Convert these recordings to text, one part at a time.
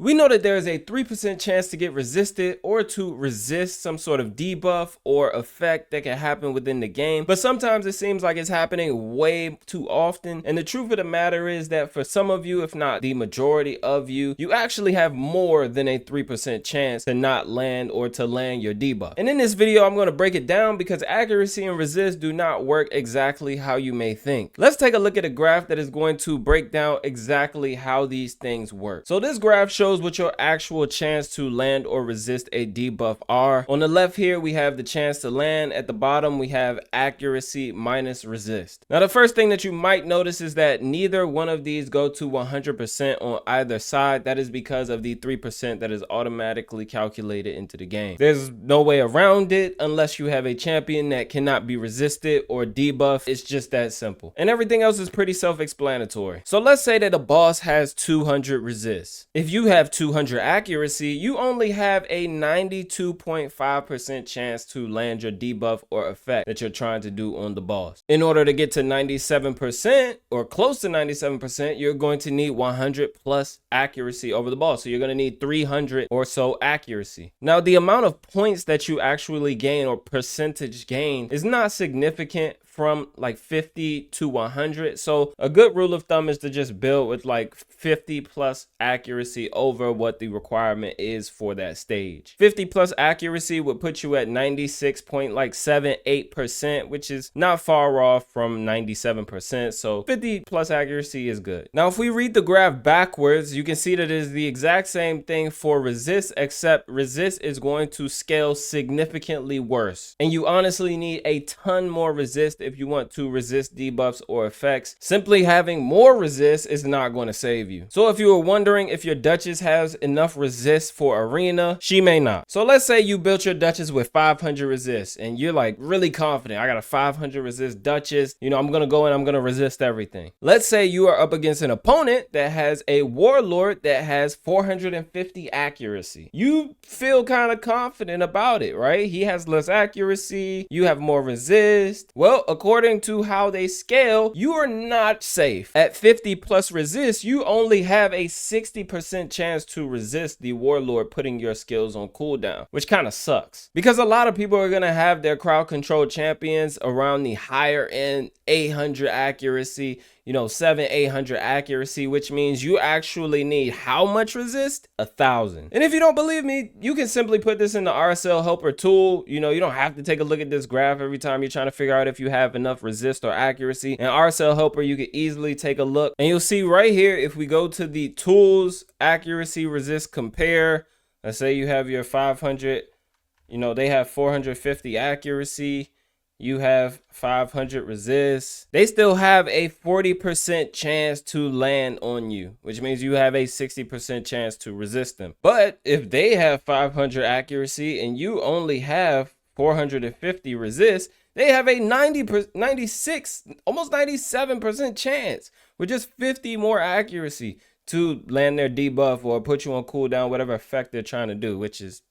We know that there is a 3% chance to get resisted or to resist some sort of debuff or effect that can happen within the game, but sometimes it seems like it's happening way too often. And the truth of the matter is that for some of you, if not the majority of you, you actually have more than a 3% chance to not land or to land your debuff. And in this video, I'm going to break it down because accuracy and resist do not work exactly how you may think. Let's take a look at a graph that is going to break down exactly how these things work. So this graph shows what your actual chance to land or resist a debuff are. On the left here, we have the chance to land. At the bottom, we have accuracy minus resist. Now, the first thing that you might notice is that neither one of these go to 100% on either side. That is because of the 3% that is automatically calculated into the game. There's no way around it unless you have a champion that cannot be resisted or debuffed. It's just that simple. And everything else is pretty self-explanatory. So let's say that a boss has 200 resist. If you have 200 accuracy, you only have a 92.5% chance to land your debuff or effect that you're trying to do on the boss. In order to get to 97% or close to 97%, you're going to need 100 plus accuracy over the boss. So you're going to need 300 or so accuracy. Now, the amount of points that you actually gain or percentage gain is not significant from like 50 to 100. So a good rule of thumb is to just build with like 50 plus accuracy over what the requirement is for that stage. 50 plus accuracy would put you at 96.78%, which is not far off from 97%. So 50 plus accuracy is good. Now, if we read the graph backwards, you can see that it is the exact same thing for resist, except resist is going to scale significantly worse. And you honestly need a ton more resist if you want to resist debuffs or effects. Simply having more resist is not going to save you. So if you were wondering if your Duchess has enough resist for arena, she may not. So let's say you built your Duchess with 500 resist and you're like really confident. I got a 500 resist Duchess. You know, I'm going to go and I'm going to resist everything. Let's say you are up against an opponent that has a Warlord that has 450 accuracy. You feel kind of confident about it, right? He has less accuracy. You have more resist. Well, according to how they scale, you are not safe. At 50 plus resist, you only have a 60% chance to resist the Warlord putting your skills on cooldown, which kind of sucks because a lot of people are going to have their crowd control champions around the higher end 800 accuracy, you know, 700-800 accuracy, which means you actually need how much resist? 1,000. And if you don't believe me, you can simply put this in the RSL helper tool. You know, you don't have to take a look at this graph every time you're trying to figure out if you have enough resist or accuracy. In RSL helper, you can easily take a look and you'll see right here, if we go to the tools, accuracy, resist, compare, let's say you have your 500, you know, they have 450 accuracy. You have 500 resist. They still have a 40% chance to land on you, which means you have a 60% chance to resist them. But if they have 500 accuracy and you only have 450 resist, they have a 96, almost 97% chance with just 50 more accuracy to land their debuff or put you on cooldown, whatever effect they're trying to do, which is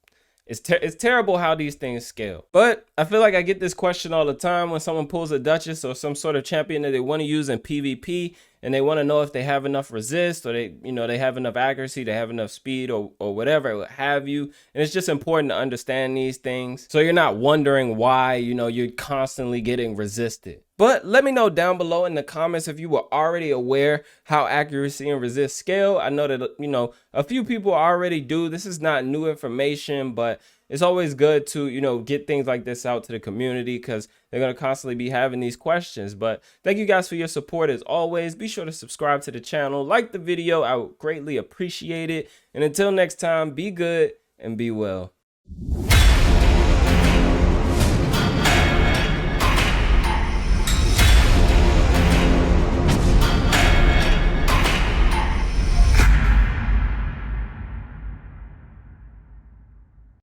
it's terrible how these things scale. But I feel like I get this question all the time when someone pulls a Duchess or some sort of champion that they want to use in PvP and they want to know if they have enough resist or they have enough accuracy, they have enough speed or whatever, what have you. And it's just important to understand these things so you're not wondering why, you're constantly getting resisted. But let me know down below in the comments if you were already aware how accuracy and resist scale. I know that, a few people already do. This is not new information, but it's always good to, get things like this out to the community because they're going to constantly be having these questions. But thank you guys for your support as always. Be sure to subscribe to the channel, like the video. I would greatly appreciate it. And until next time, be good and be well.